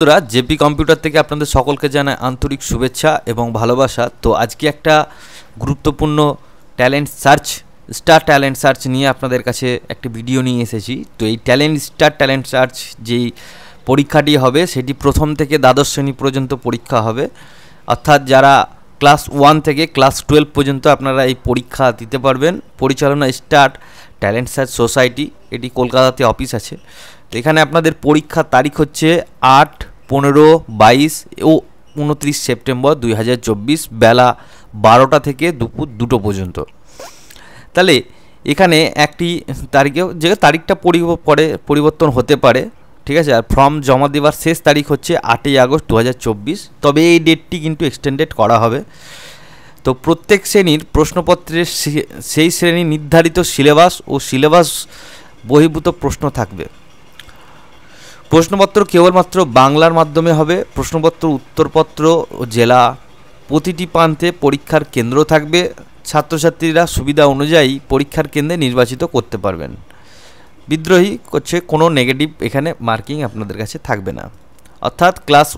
বন্ধুরা JP computer থেকে আপনাদের সকলকে জানাই আন্তরিক শুভেচ্ছা এবং ভালোবাসা। তো আজকে একটা গুরুত্বপূর্ণ স্টার ট্যালেন্ট সার্চ নিয়ে আপনাদের কাছে একটা ভিডিও নিয়ে এসেছি। তো এই স্টার ট্যালেন্ট সার্চ যেই পরীক্ষাটি হবে সেটি প্রথম থেকে দ্বাদশ শ্রেণী পর্যন্ত পরীক্ষা হবে, অর্থাৎ যারা ক্লাস 1 থেকে ক্লাস 12 পর্যন্ত আপনারা এই পরীক্ষা দিতে পারবেন। পরিচালনা স্টার ট্যালেন্ট সার্চ সোসাইটি, এটি কলকাতাতে অফিস আছে। তো এখানে আপনাদের পরীক্ষার তারিখ হচ্ছে 8, 15, 22 ও 29 সেপ্টেম্বর 2024 বেলা 12টা থেকে দুপুর 2টো পর্যন্ত। তাহলে এখানে একটি তারিখেও যে তারিখটা পরিবর্তন হতে পারে, ঠিক আছে। আর ফর্ম জমা দেওয়ার শেষ তারিখ হচ্ছে 8ই আগস্ট 2024, তবে এই ডেটটি কিন্তু এক্সটেন্ডেড করা হবে। তো প্রত্যেক শ্রেণীর প্রশ্নপত্রের সেই শ্রেণীর নির্ধারিত সিলেবাস ও সিলেবাস বহির্ভূত প্রশ্ন থাকবে। প্রশ্নপত্র কেবলমাত্র বাংলার মাধ্যমে হবে। প্রশ্নপত্র, উত্তরপত্র ও জেলা প্রতিটি প্রান্তে পরীক্ষার কেন্দ্র থাকবে। ছাত্রছাত্রীরা সুবিধা অনুযায়ী পরীক্ষার কেন্দ্রে নির্বাচিত করতে পারবেন। বিদ্রোহী করছে কোনো নেগেটিভ এখানে মার্কিং আপনাদের কাছে থাকবে না, অর্থাৎ ক্লাস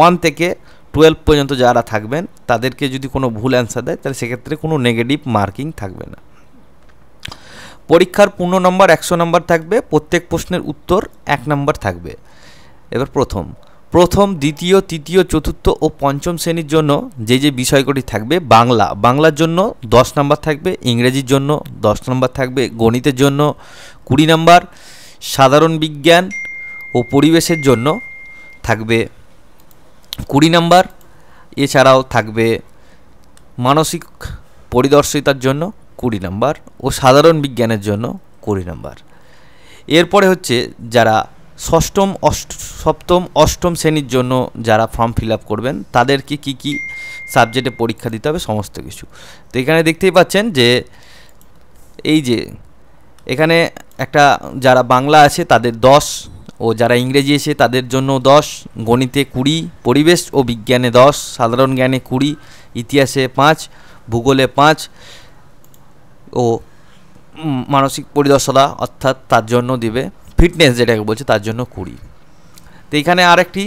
1 থেকে 12 পর্যন্ত যারা থাকবেন তাদেরকে যদি কোনো ভুল অ্যান্সার দেয় তাহলে সেক্ষেত্রে কোনো নেগেটিভ মার্কিং থাকবে না। পরীক্ষার পূর্ণ নম্বর 100 নম্বর থাকবে। প্রত্যেক প্রশ্নের উত্তর 1 নম্বর থাকবে। এবার প্রথম, দ্বিতীয়, তৃতীয়, চতুর্থ ও পঞ্চম শ্রেণীর জন্য যে বিষয়গুলি থাকবে, বাংলার জন্য 10 নম্বর থাকবে, ইংরেজির জন্য 10 নম্বর থাকবে, গণিতের জন্য 20 নম্বর, সাধারণ বিজ্ঞান ও পরিবেশের জন্য থাকবে 20 নম্বর, এছাড়াও থাকবে মানসিক পরিদর্শিতার জন্য 20 নম্বর ও সাধারণ বিজ্ঞানের জন্য 20 নম্বর। এরপরে হচ্ছে যারা সপ্তম, অষ্টম শ্রেণীর জন্য যারা ফর্ম ফিল আপ করবেন তাদেরকে কি সাবজেক্টে পরীক্ষা দিতে হবে সমস্ত কিছু। তো এখানে দেখতেই পাচ্ছেন যে এই যে এখানে একটা যারা বাংলা আছে তাদের 10 ও যারা ইংরেজি আছে তাদের জন্য 10, গণিতে 20, পরিবেশ ও বিজ্ঞানে 10, সাধারণ জ্ঞানে 20, ইতিহাসে 5, ভূগোলে 5 ও মানসিক পরিদর্শনা অর্থাৎ তার জন্য দিবে, ফিটনেস যেটাকে বলছে তার জন্য 20। তো এখানে আরেকটি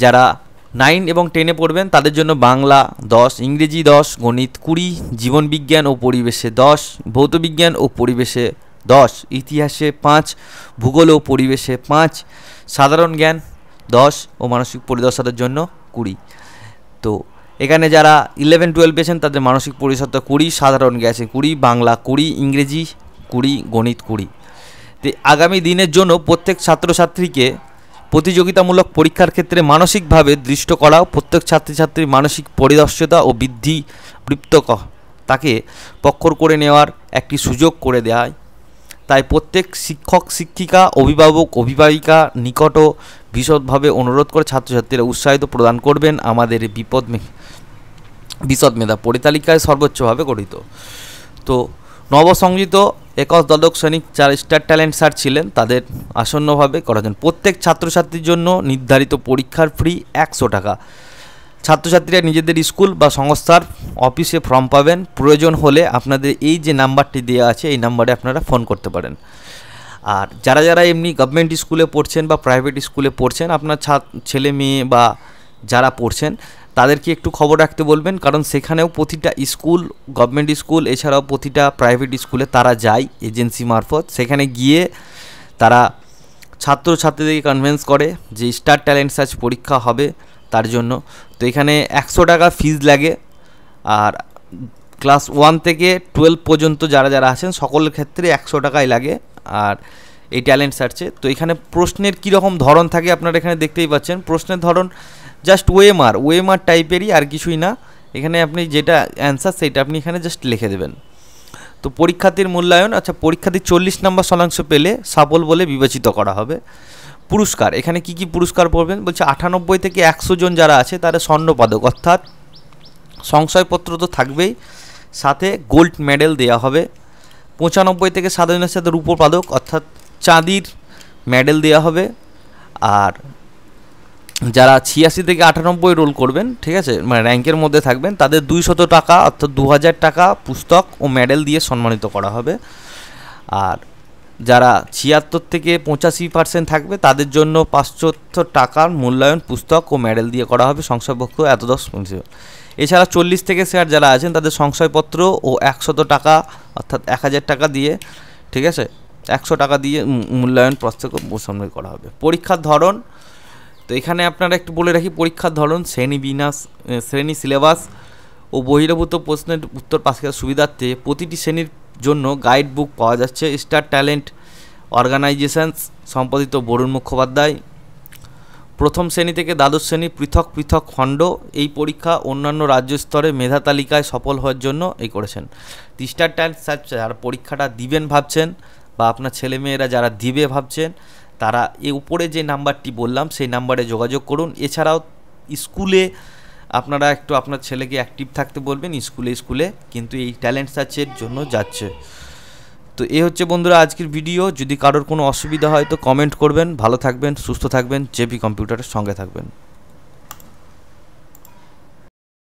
যারা 9 এবং 10-এ পড়বেন তাদের জন্য বাংলা 10, ইংরেজি 10, গণিত 20, জীবন বিজ্ঞান ও পরিবেশে 10, ভৌত বিজ্ঞান ও পরিবেশে 10, ইতিহাসে 5, ভূগোল ও পরিবেশে 5, সাধারণ জ্ঞান 10 ও মানসিক পরিদর্শনের জন্য 20। তো এখানে যারা 11-12 পেয়েছেন তাদের মানসিক পরিদর্শন 20, সাধারণ জ্ঞানে 20, বাংলা 20, ইংরেজি 20, গণিত 20। তো আগামী দিনের জন্য প্রত্যেক ছাত্রছাত্রীকে প্রতিযোগিতামূলক পরীক্ষার ক্ষেত্রে মানসিকভাবে দৃষ্ট করা, প্রত্যেক ছাত্রছাত্রীর মানসিক পরিদর্শিতা ও বৃত্ত তাকে পক্ষর করে নেওয়ার একটি সুযোগ করে দেয়। তাই প্রত্যেক শিক্ষক, শিক্ষিকা, অভিভাবক, অভিভাবিকা নিকটও বিশদভাবে অনুরোধ করে ছাত্রছাত্রীরা উৎসাহিত প্রদান করবেন আমাদের বিশদ মেধা পরিতালিকায় সর্বোচ্চভাবে গঠিত। তো নবসংযোজিত একাদশ দ্বাদশ শ্রেণীর যারা স্টার ট্যালেন্ট সার্চ ছিলেন তাদের আসন্নভাবে করার জন্য প্রত্যেক ছাত্রছাত্রীর জন্য নির্ধারিত পরীক্ষার ফি 100 টাকা। ছাত্রছাত্রীরা নিজেদের স্কুল বা সংস্থার অফিসে ফর্ম পাবেন। প্রয়োজন হলে আপনাদের এই যে নাম্বারটি দেওয়া আছে এই নাম্বারে আপনারা ফোন করতে পারেন। আর যারা এমনি গভর্নমেন্ট স্কুলে পড়ছেন বা প্রাইভেট স্কুলে পড়ছেন, আপনার ছেলে মেয়ে বা যারা পড়ছেন তাদেরকে একটু খবর রাখতে বলবেন, কারণ সেখানেও প্রতিটা স্কুল, গভর্নমেন্ট স্কুল এছাড়াও প্রতিটা প্রাইভেট স্কুলে তারা যায় এজেন্সি মারফত। সেখানে গিয়ে তারা ছাত্রছাত্রীদেরকে কনভিন্স করে যে স্টার ট্যালেন্ট সার্চ পরীক্ষা হবে তার জন্য। তো এখানে 100 টাকা ফিজ লাগে। আর ক্লাস 1 থেকে 12 পর্যন্ত যারা আছেন সকলের ক্ষেত্রে 100 টাকাই লাগে আর এই ট্যালেন্ট সার্চে। তো এখানে প্রশ্নের কীরকম ধরন থাকে আপনারা এখানে দেখতেই পাচ্ছেন। প্রশ্নের ধরন জাস্ট ওএমআর টাইপেরই, আর কিছুই না। এখানে আপনি যেটা অ্যান্সার সেইটা আপনি এখানে জাস্ট লিখে দেবেন। তো পরীক্ষার্থীর মূল্যায়ন, আচ্ছা পরীক্ষার্থী 40 নম্বর শতাংশ পেলে সফল বলে বিবেচিত করা হবে। পুরস্কার, এখানে কি পুরস্কার পড়বেন বলছে 98 থেকে 100 জন যারা আছে তারা স্বর্ণপদক অর্থাৎ সংশয়পত্র তো থাকবেই, সাথে গোল্ড মেডেল দেওয়া হবে। 95 থেকে 7 জনের সাথে রূপোর পদক অর্থাৎ চাঁদির মেডেল দেওয়া হবে। আর যারা 86 থেকে 98 রোল করবেন, ঠিক আছে, মানে র্যাঙ্কের মধ্যে থাকবেন, তাদের 200 টাকা অর্থাৎ 2000 টাকা পুস্তক ও মেডেল দিয়ে সম্মানিত করা হবে। আর যারা 76 থেকে 85% থাকবে তাদের জন্য 500 টাকার মূল্যায়ন পুস্তক ও মেডেল দিয়ে করা হবে শংসাপত্র এতদশ। এছাড়া 40 থেকে 60 যারা আছেন তাদের সংশয়পত্র ও 100 টাকা অর্থাৎ 1000 টাকা দিয়ে, ঠিক আছে, 100 টাকা দিয়ে মূল্যায়ন পুস্তক উপস্থাপন করা হবে। পরীক্ষার ধরন, তো এখানে আপনারা একটু বলে রাখি পরীক্ষার ধরন শ্রেণী সিলেবাস ও বহির্ভূত প্রশ্নের উত্তর পাশ করার সুবিধার্থে প্রতিটি শ্রেণীর জন্য গাইড বুক পাওয়া যাচ্ছে। স্টার ট্যালেন্ট অর্গানাইজেশনস সম্পাদিত বরুণ মুখোপাধ্যায়। প্রথম শ্রেণী থেকে দ্বাদশ শ্রেণী পৃথক পৃথক খণ্ড। এই পরীক্ষা অন্যান্য রাজ্য স্তরে মেধা তালিকায় সফল হওয়ার জন্য এই করেছেন। স্টার ট্যালেন্ট যারা পরীক্ষাটা দিবেন ভাবছেন বা আপনার ছেলেমেয়েরা যারা দিবে ভাবছেন তারা এই উপরে যে নাম্বারটি বললাম সেই নাম্বারে যোগাযোগ করুন। এছাড়াও স্কুলে আপনারা একটু আপনার ছেলেকে অ্যাক্টিভ থাকতে বলবেন, স্কুলে কিন্তু এই ট্যালেন্ট সার্চের জন্য যাচ্ছে। তো এই হচ্ছে বন্ধুরা আজকের ভিডিও। যদি কারোর কোনো অসুবিধা হয় তো কমেন্ট করবেন। ভালো থাকবেন, সুস্থ থাকবেন, জেপি কম্পিউটারের সঙ্গে থাকবেন।